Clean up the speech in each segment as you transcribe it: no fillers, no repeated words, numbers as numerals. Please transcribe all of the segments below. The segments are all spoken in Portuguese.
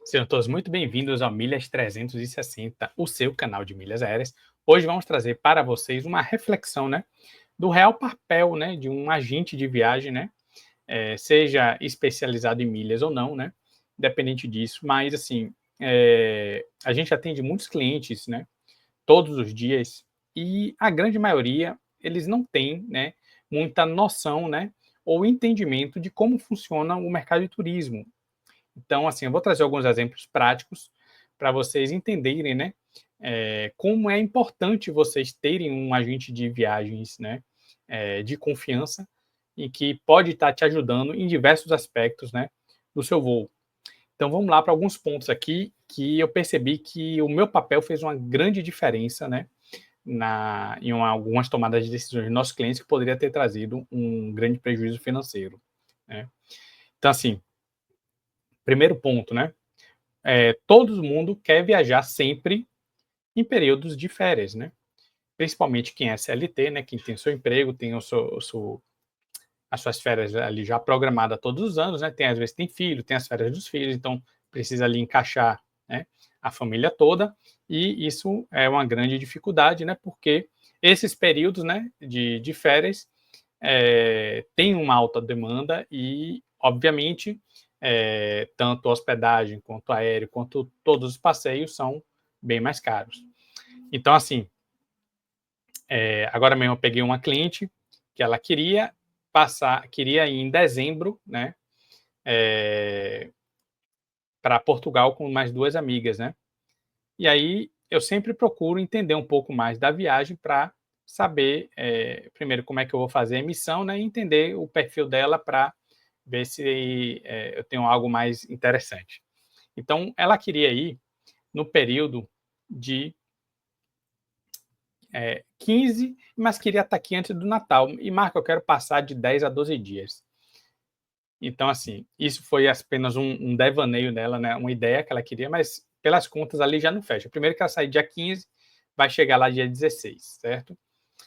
Sejam todos muito bem-vindos ao Milhas 360, o seu canal de milhas aéreas. Hoje vamos trazer para vocês uma reflexão, né, do real papel, né, de um agente de viagem, né, seja especializado em milhas ou não, né, independente disso. Mas assim, a gente atende muitos clientes, né, todos os dias, e a grande maioria eles não têm, né, muita noção, né, ou entendimento de como funciona o mercado de turismo. Então, assim, eu vou trazer alguns exemplos práticos para vocês entenderem, né, como é importante vocês terem um agente de viagens, né, de confiança e que pode estar te ajudando em diversos aspectos, né, do seu voo. Então, vamos lá para alguns pontos aqui que eu percebi que o meu papel fez uma grande diferença, né, algumas tomadas de decisões de nossos clientes que poderia ter trazido um grande prejuízo financeiro, né. Então, assim, primeiro ponto, né, todo mundo quer viajar sempre em períodos de férias, né? Principalmente quem é CLT, né? Quem tem seu emprego, tem as suas férias ali já programadas todos os anos, né? Às vezes tem filho, tem as férias dos filhos, então precisa ali encaixar, né, a família toda, e isso é uma grande dificuldade, né? Porque esses períodos, né, de férias tem uma alta demanda e, obviamente, tanto hospedagem quanto aéreo, quanto todos os passeios são bem mais caros. Então, assim, agora mesmo eu peguei uma cliente que ela queria ir em dezembro, né, para Portugal com mais duas amigas, né? E aí eu sempre procuro entender um pouco mais da viagem para saber, primeiro, como é que eu vou fazer a emissão, né, e entender o perfil dela para ver se eu tenho algo mais interessante. Então, ela queria ir no período de 15, mas queria estar aqui antes do Natal. E, Marco, eu quero passar de 10 a 12 dias. Então, assim, isso foi apenas um devaneio dela, né? Uma ideia que ela queria, mas pelas contas ali já não fecha. Primeiro que ela sai dia 15, vai chegar lá dia 16, certo?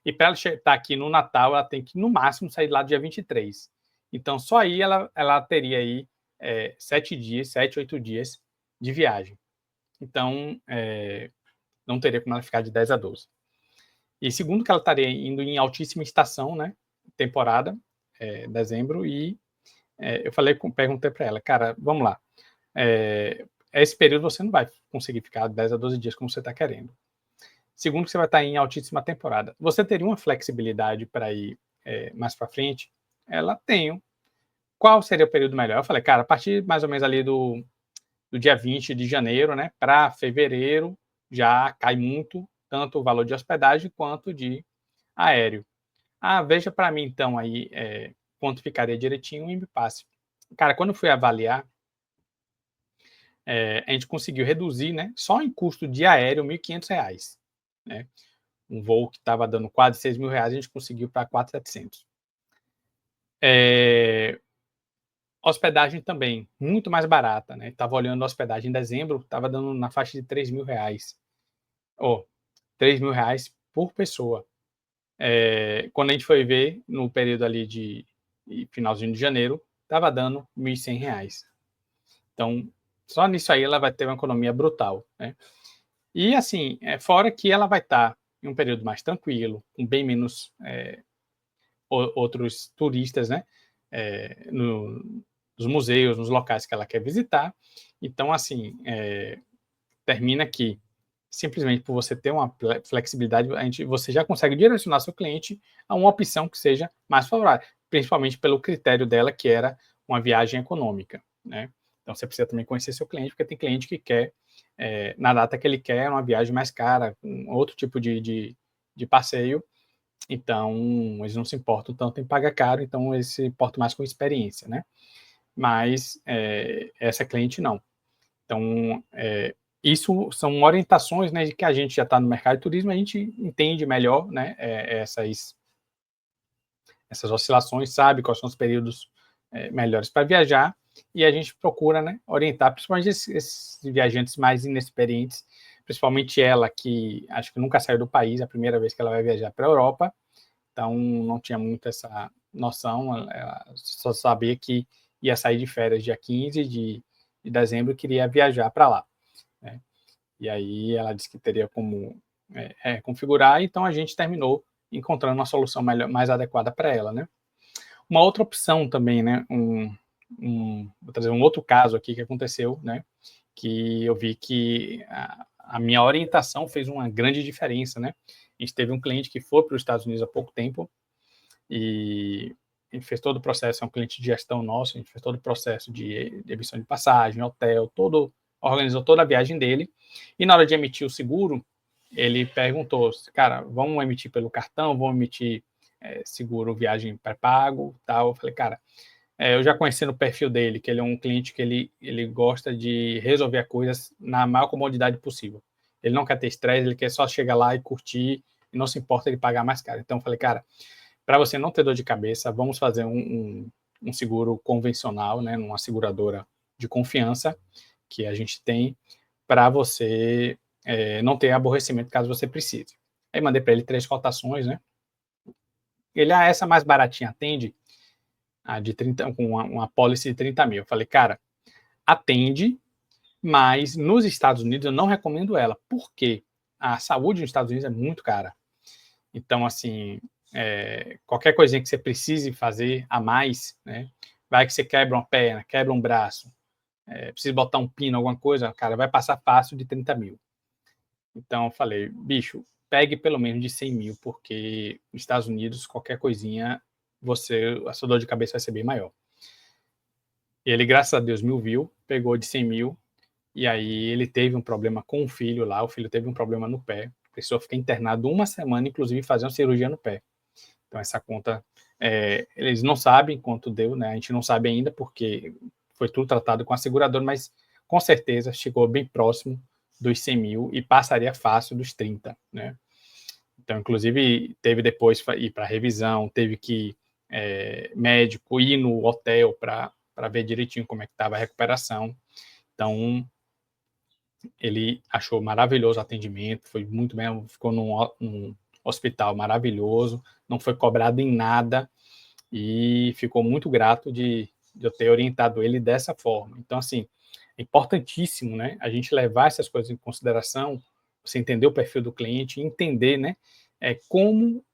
E para ela estar aqui no Natal, ela tem que, no máximo, sair lá dia 23. Então, só aí ela teria aí 7 dias, 7, 8 dias de viagem. Então, não teria como ela ficar de 10 a 12. E segundo que ela estaria indo em altíssima estação, né? Temporada, dezembro, e perguntei para ela, cara, vamos lá. Esse período você não vai conseguir ficar 10 a 12 dias como você está querendo. Segundo que você vai estar em altíssima temporada. Você teria uma flexibilidade para ir mais para frente? Ela tem. Qual seria o período melhor? Eu falei, cara, a partir mais ou menos ali do dia 20 de janeiro, né, para fevereiro, já cai muito, tanto o valor de hospedagem quanto de aéreo. Ah, veja para mim então aí quanto ficaria direitinho e me passe. Cara, quando eu fui avaliar, a gente conseguiu reduzir, né, só em custo de aéreo, R$ 1.500, né? Um voo que estava dando quase R$ 6.000, a gente conseguiu para 4.700. Hospedagem também, muito mais barata, né? Estava olhando a hospedagem em dezembro, estava dando na faixa de R$ 3.000. R$ 3.000 por pessoa. Quando a gente foi ver, no período ali de finalzinho de janeiro, estava dando R$ 1.100. Então, só nisso aí ela vai ter uma economia brutal, né? E assim, fora que ela vai estar em um período mais tranquilo, com bem menos outros turistas, né? Nos museus, nos locais que ela quer visitar. Então, assim, termina que simplesmente por você ter uma flexibilidade, você já consegue direcionar seu cliente a uma opção que seja mais favorável, principalmente pelo critério dela, que era uma viagem econômica, né? Então, você precisa também conhecer seu cliente, porque tem cliente que quer, na data que ele quer, uma viagem mais cara, um outro tipo de passeio. Então, eles não se importam tanto em pagar caro, então eles se importam mais com experiência, né? Mas essa cliente não. Então, isso são orientações, né, de que a gente já está no mercado de turismo, a gente entende melhor, né, essas oscilações, sabe quais são os períodos melhores para viajar, e a gente procura, né, orientar, principalmente esses viajantes mais inexperientes, principalmente ela, que acho que nunca saiu do país, é a primeira vez que ela vai viajar para a Europa, então não tinha muito essa noção, ela só sabia que ia sair de férias dia 15 de dezembro e queria viajar para lá, né? E aí ela disse que teria como configurar, então a gente terminou encontrando uma solução melhor, mais adequada para ela, né? Uma outra opção também, né? Vou trazer um outro caso aqui que aconteceu, né? Que eu vi que a minha orientação fez uma grande diferença, né? A gente teve um cliente que foi para os Estados Unidos há pouco tempo e a gente fez todo o processo, é um cliente de gestão nosso, a gente fez todo o processo de emissão de passagem, hotel, organizou toda a viagem dele, e na hora de emitir o seguro, ele perguntou, cara, vamos emitir pelo cartão, vamos emitir seguro viagem pré-pago, tal. Eu falei, cara, eu já conhecendo o perfil dele, que ele é um cliente que ele gosta de resolver coisas na maior comodidade possível. Ele não quer ter estresse, ele quer só chegar lá e curtir, e não se importa ele pagar mais caro. Então eu falei, cara, para você não ter dor de cabeça, vamos fazer um seguro convencional, né, numa seguradora de confiança que a gente tem, para você não ter aborrecimento caso você precise. Aí mandei para ele 3 cotações, né? Ele, essa mais baratinha atende, a de 30, com uma policy de 30 mil. Eu falei, cara, atende, mas nos Estados Unidos eu não recomendo ela. Por quê? A saúde nos Estados Unidos é muito cara. Então, assim, qualquer coisinha que você precise fazer a mais, né? Vai que você quebra uma perna, quebra um braço, precisa botar um pino, alguma coisa, cara, vai passar fácil de 30 mil. Então, eu falei, bicho, pegue pelo menos de 100 mil, porque nos Estados Unidos, qualquer coisinha, a sua dor de cabeça vai ser bem maior. E ele, graças a Deus, me ouviu, pegou de 100 mil, e aí ele teve um problema com o filho lá, o filho teve um problema no pé, precisou ficar internado uma semana, inclusive fazer uma cirurgia no pé. Então, essa conta, eles não sabem quanto deu, né? A gente não sabe ainda, porque foi tudo tratado com a seguradora, mas com certeza chegou bem próximo dos 100 mil e passaria fácil dos 30, né? Então, inclusive, teve depois ir para revisão, teve que médico, ir no hotel para ver direitinho como é que estava a recuperação. Então, ele achou maravilhoso o atendimento, foi muito bem, ficou num hospital maravilhoso, não foi cobrado em nada e ficou muito grato de eu ter orientado ele dessa forma. Então, assim, é importantíssimo, né, a gente levar essas coisas em consideração, você entender o perfil do cliente, entender, né, como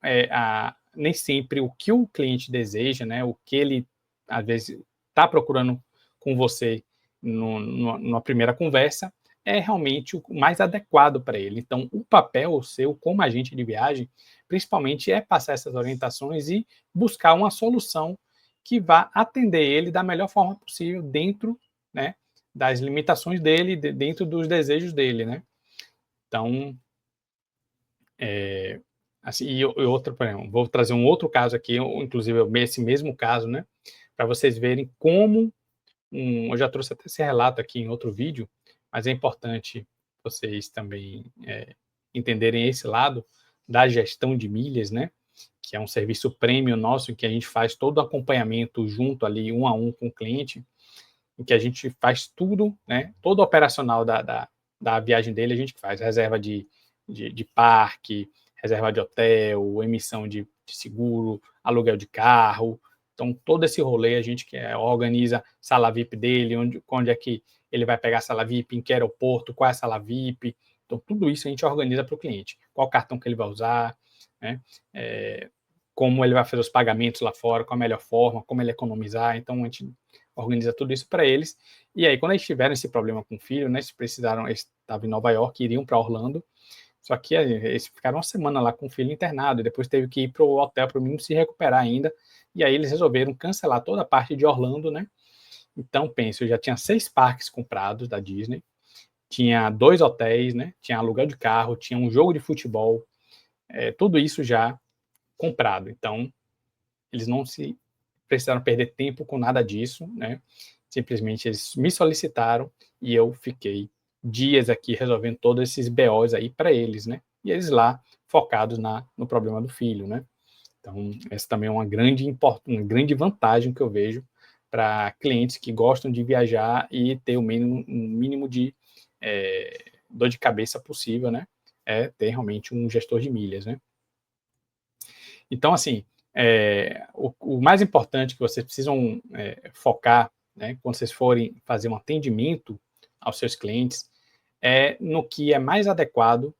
nem sempre o que o cliente deseja, né, o que ele, às vezes, está procurando com você numa primeira conversa, é realmente o mais adequado para ele. Então, o papel seu como agente de viagem, principalmente, é passar essas orientações e buscar uma solução que vá atender ele da melhor forma possível dentro, né, das limitações dele, dentro dos desejos dele, né? Então, assim, e outro, por exemplo, vou trazer um outro caso aqui, inclusive esse mesmo caso, né, para vocês verem como eu já trouxe até esse relato aqui em outro vídeo, mas é importante vocês também entenderem esse lado da gestão de milhas, né? Que é um serviço premium nosso, em que a gente faz todo o acompanhamento junto ali, um a um com o cliente, em que a gente faz tudo, né? Todo o operacional da viagem dele, a gente faz reserva de parque, reserva de hotel, emissão de seguro, aluguel de carro. Então, todo esse rolê a gente organiza sala VIP dele, onde é que ele vai pegar a sala VIP, em que aeroporto, qual é a sala VIP. Então, tudo isso a gente organiza para o cliente. Qual cartão que ele vai usar, né? Como ele vai fazer os pagamentos lá fora, qual a melhor forma, como ele economizar. Então, a gente organiza tudo isso para eles. E aí, quando eles tiveram esse problema com o filho, né, eles estavam em Nova York, iriam para Orlando, só que eles ficaram uma semana lá com o filho internado, e depois teve que ir para o hotel para o menino se recuperar ainda, e aí eles resolveram cancelar toda a parte de Orlando, né? Então, penso, eu já tinha 6 parques comprados da Disney, tinha 2 hotéis, né? Tinha aluguel de carro, tinha um jogo de futebol, tudo isso já comprado. Então, eles não se precisaram perder tempo com nada disso, né? Simplesmente eles me solicitaram e eu fiquei dias aqui resolvendo todos esses BOs aí para eles, né? E eles lá focados no problema do filho, né? Então, essa também é uma grande vantagem que eu vejo para clientes que gostam de viajar e ter o mínimo de dor de cabeça possível, né? É ter realmente um gestor de milhas, né? Então, assim, o mais importante que vocês precisam focar né, quando vocês forem fazer um atendimento aos seus clientes, é no que é mais adequado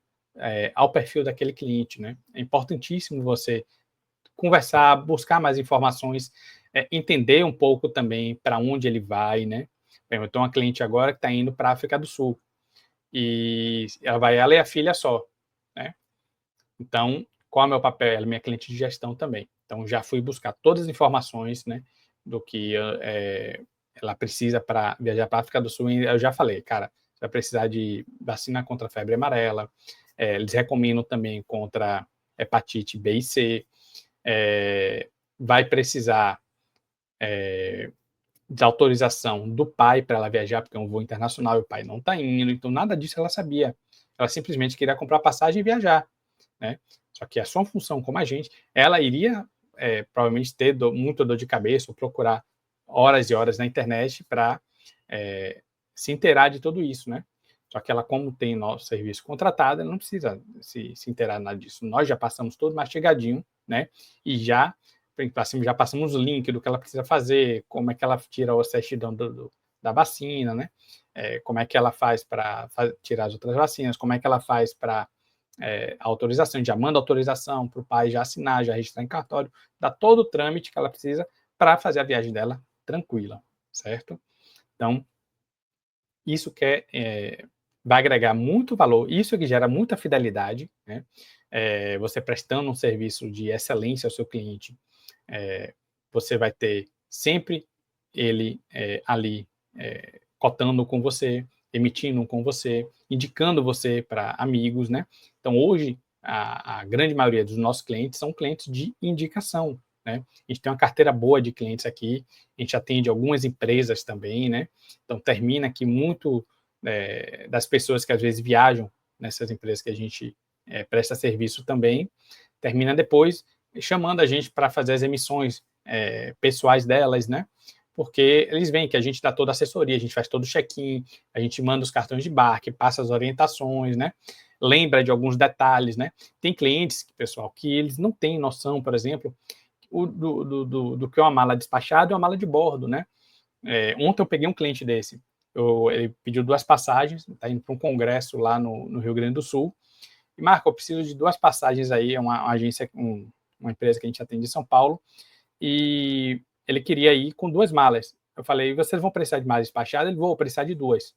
ao perfil daquele cliente, né? É importantíssimo você conversar, buscar mais informações, entender um pouco também para onde ele vai, né? Eu tenho uma cliente agora que está indo para a África do Sul e ela e a filha só, né? Então, qual é o meu papel? Ela é minha cliente de gestão também. Então, já fui buscar todas as informações, né, do que ela precisa para viajar para a África do Sul. E eu já falei, cara, você vai precisar de vacina contra a febre amarela. Eles recomendam também contra hepatite B e C. Vai precisar de autorização do pai para ela viajar, porque é um voo internacional e o pai não está indo. Então, nada disso ela sabia. Ela simplesmente queria comprar passagem e viajar, né? Só que a sua função como agente, ela iria provavelmente ter muita dor de cabeça ou procurar horas e horas na internet para se inteirar de tudo isso, né? Só que ela, como tem nosso serviço contratado, ela não precisa se inteirar nada disso. Nós já passamos todo mastigadinho, né? E já passamos o link do que ela precisa fazer, como é que ela tira o certidão da vacina, né? Como é que ela faz para tirar as outras vacinas, como é que ela faz para autorização, já manda autorização para o pai já assinar, já registrar em cartório, dá todo o trâmite que ela precisa para fazer a viagem dela tranquila, certo? Então, isso vai agregar muito valor, isso que gera muita fidelidade, né? Você prestando um serviço de excelência ao seu cliente, você vai ter sempre ele ali cotando com você, emitindo com você, indicando você para amigos, né? Então, hoje, a grande maioria dos nossos clientes são clientes de indicação, né? A gente tem uma carteira boa de clientes aqui, a gente atende algumas empresas também, né? Então, termina aqui muito das pessoas que às vezes viajam nessas empresas que a gente presta serviço também, termina depois chamando a gente para fazer as emissões pessoais delas, né? Porque eles veem que a gente dá toda a assessoria, a gente faz todo o check-in, a gente manda os cartões de embarque, passa as orientações, né? Lembra de alguns detalhes, né? Tem clientes, pessoal, que eles não têm noção, por exemplo, do que é uma mala despachada e uma mala de bordo, né? Ontem eu peguei um cliente desse, ele pediu 2 passagens, está indo para um congresso lá no Rio Grande do Sul, e Marco, eu preciso de 2 passagens aí, é uma agência, uma empresa que a gente atende em São Paulo, e ele queria ir com 2 malas. Eu falei, vocês vão precisar de malas despachadas? Ele, vou precisar de 2.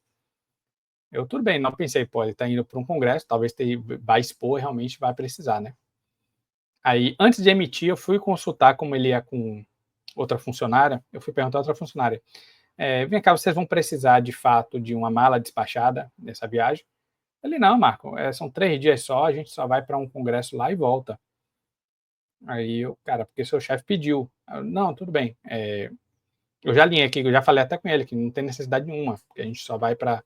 Eu, tudo bem, não pensei, pô, ele está indo para um congresso, talvez vai expor, realmente vai precisar, né? Aí, antes de emitir, eu fui consultar como ele ia com outra funcionária, eu fui perguntar a outra funcionária, vem cá, vocês vão precisar, de fato, de uma mala despachada nessa viagem? Ele, não, Marco, são 3 dias só, a gente só vai para um congresso lá e volta. Aí eu, cara, porque seu chefe pediu. Eu, não, tudo bem. Eu já alinhei aqui, eu já falei até com ele que não tem necessidade nenhuma, porque a gente só vai para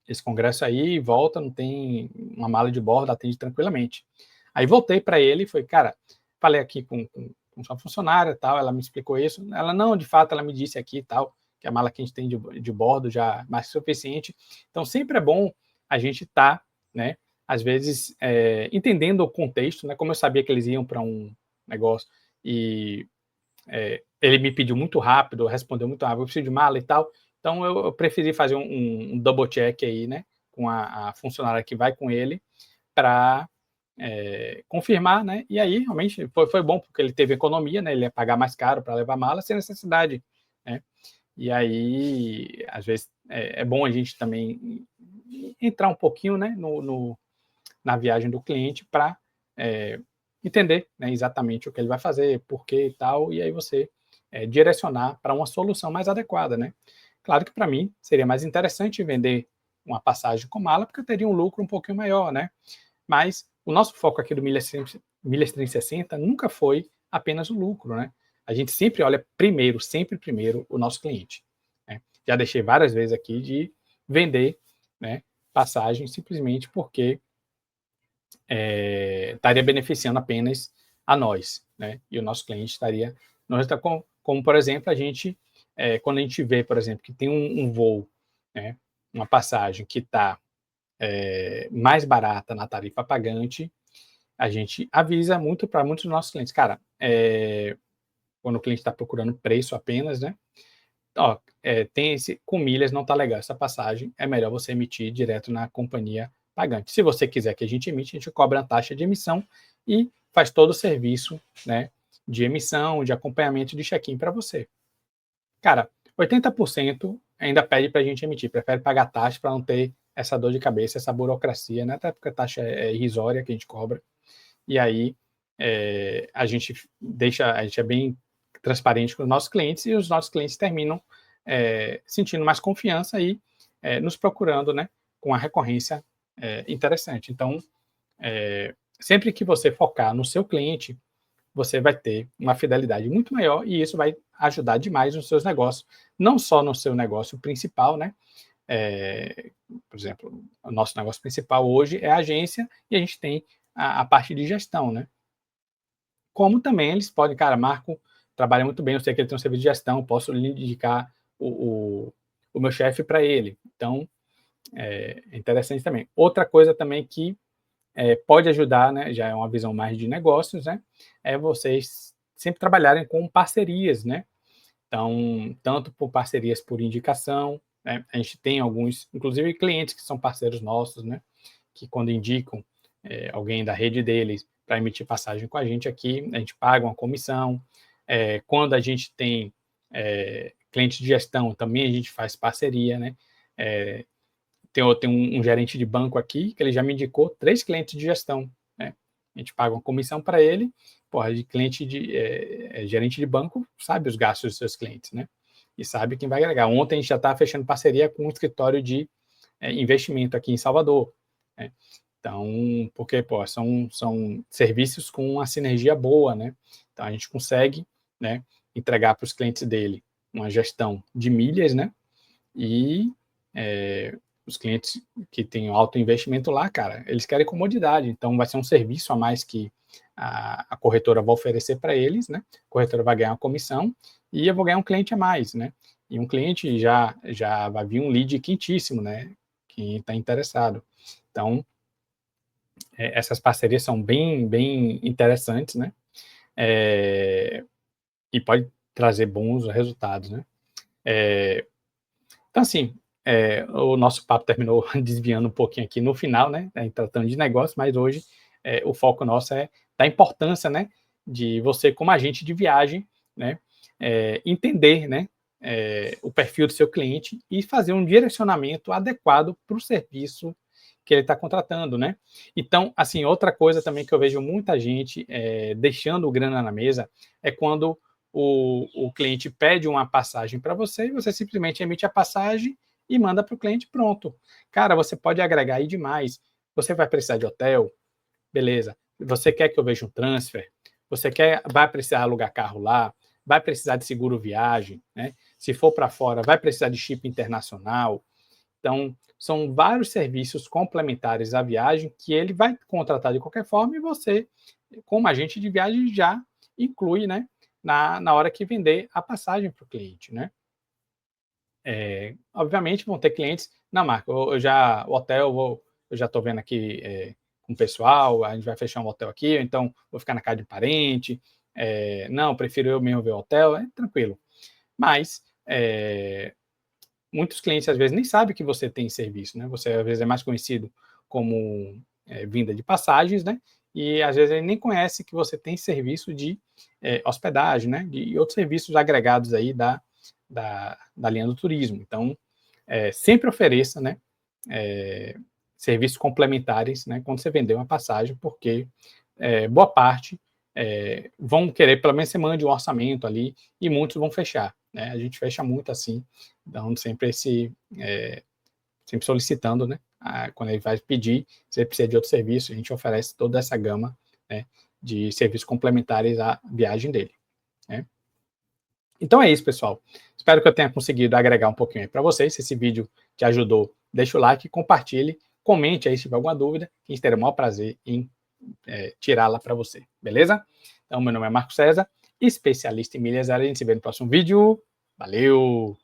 esse congresso aí e volta, não tem uma mala de bordo, atende tranquilamente. Aí voltei para ele e falei, cara, falei aqui com sua funcionária e tal, ela me explicou isso. Ela, não, de fato, ela me disse aqui e tal, que a mala que a gente tem de bordo já é mais que suficiente. Então, sempre é bom a gente estar, né, às vezes, entendendo o contexto, né, como eu sabia que eles iam para um negócio e ele me pediu muito rápido, respondeu muito rápido, eu preciso de mala e tal, então eu preferi fazer um double check aí, né, com a funcionária que vai com ele, para confirmar, né, e aí realmente foi bom, porque ele teve economia, né, ele ia pagar mais caro para levar mala sem necessidade, né, e aí, às vezes, é bom a gente também entrar um pouquinho, né, na viagem do cliente para entender, né, exatamente o que ele vai fazer, por quê e tal, e aí você direcionar para uma solução mais adequada, né. Claro que para mim seria mais interessante vender uma passagem com mala, porque eu teria um lucro um pouquinho maior, né, mas o nosso foco aqui do Milhas 360 nunca foi apenas o lucro, né. A gente sempre olha primeiro, sempre primeiro, o nosso cliente, né. Já deixei várias vezes aqui de vender, né, passagem simplesmente porque estaria beneficiando apenas a nós, né? E o nosso cliente estaria. Nós está como, por exemplo, a gente, quando a gente vê, por exemplo, que tem um voo, né, uma passagem que está mais barata na tarifa pagante, a gente avisa muito para muitos dos nossos clientes, cara, quando o cliente está procurando preço apenas, né? ó, tem esse, com milhas não está legal essa passagem, é melhor você emitir direto na companhia pagante. Se você quiser que a gente emite, a gente cobra a taxa de emissão e faz todo o serviço, né, de emissão, de acompanhamento de check-in para você. Cara, 80% ainda pede para a gente emitir, prefere pagar taxa para não ter essa dor de cabeça, essa burocracia, né? Até porque a taxa é irrisória que a gente cobra. E aí a gente é bem transparente com os nossos clientes e os nossos clientes terminam sentindo mais confiança e nos procurando, né, com a recorrência interessante. Então, sempre que você focar no seu cliente, você vai ter uma fidelidade muito maior e isso vai ajudar demais nos seus negócios, não só no seu negócio principal, né? Por exemplo, o nosso negócio principal hoje é a agência e a gente tem a parte de gestão, né? Como também eles podem, cara, Marco trabalha muito bem, eu sei que ele tem um serviço de gestão, posso lhe indicar o meu chefe para ele. Então, é interessante também. Outra coisa também que pode ajudar, né, já é uma visão mais de negócios, né, é vocês sempre trabalharem com parcerias, né, então, tanto por parcerias por indicação, né, a gente tem alguns, inclusive clientes que são parceiros nossos, né, que quando indicam alguém da rede deles para emitir passagem com a gente aqui, a gente paga uma comissão, quando a gente tem cliente de gestão, também a gente faz parceria, né, tem um gerente de banco aqui que ele já me indicou 3 clientes de gestão, né? A gente paga uma comissão para ele, porra, de cliente gerente de banco sabe os gastos dos seus clientes, né? E sabe quem vai agregar. Ontem a gente já está fechando parceria com um escritório de investimento aqui em Salvador, né? Então, porque são serviços com uma sinergia boa, né? Então a gente consegue, né, entregar para os clientes dele uma gestão de milhas, né? E os clientes que têm alto investimento lá, cara, eles querem comodidade, então vai ser um serviço a mais que a corretora vai oferecer para eles, né? A corretora vai ganhar uma comissão e eu vou ganhar um cliente a mais, né? E um cliente já vai vir um lead quentíssimo, né? Quem está interessado. Então, essas parcerias são bem interessantes, né? E pode trazer bons resultados, né? Então, assim, o nosso papo terminou desviando um pouquinho aqui no final, né? Tratando de negócio, mas hoje o foco nosso é da importância, né? De você, como agente de viagem, né? Entender, né? O perfil do seu cliente e fazer um direcionamento adequado para o serviço que ele está contratando, né? Então, assim, outra coisa também que eu vejo muita gente deixando grana na mesa é quando o cliente pede uma passagem para você e você simplesmente emite a passagem e manda para o cliente, pronto. Cara, você pode agregar aí demais. Você vai precisar de hotel? Beleza. Você quer que eu veja um transfer? Vai precisar alugar carro lá? Vai precisar de seguro viagem, né? Se for para fora, vai precisar de chip internacional. Então, são vários serviços complementares à viagem que ele vai contratar de qualquer forma e você, como agente de viagem, já inclui, né, na hora que vender a passagem para o cliente, né? Obviamente vão ter clientes, não, Marco, o hotel, eu já estou vendo aqui com o pessoal, a gente vai fechar um hotel aqui, então vou ficar na casa de parente, não, prefiro eu mesmo ver o hotel, tranquilo. Mas muitos clientes às vezes nem sabem que você tem serviço, né? Você às vezes é mais conhecido como vinda de passagens, né? E às vezes ele nem conhece que você tem serviço de hospedagem, né? E outros serviços agregados aí da linha do turismo. Então, sempre ofereça, né? Serviços complementares, né? Quando você vender uma passagem, porque boa parte vão querer, pelo menos você mande um orçamento ali, e muitos vão fechar, né? A gente fecha muito assim, dando sempre sempre solicitando, né? Quando ele vai pedir, se ele precisa de outro serviço, a gente oferece toda essa gama, né, de serviços complementares à viagem dele, né? Então é isso, pessoal. Espero que eu tenha conseguido agregar um pouquinho aí para vocês. Se esse vídeo te ajudou, deixa o like, compartilhe, comente aí se tiver alguma dúvida, que a gente terá o maior prazer em tirá-la para você, beleza? Então, meu nome é Marco César, especialista em milhas aéreas. A gente se vê no próximo vídeo. Valeu!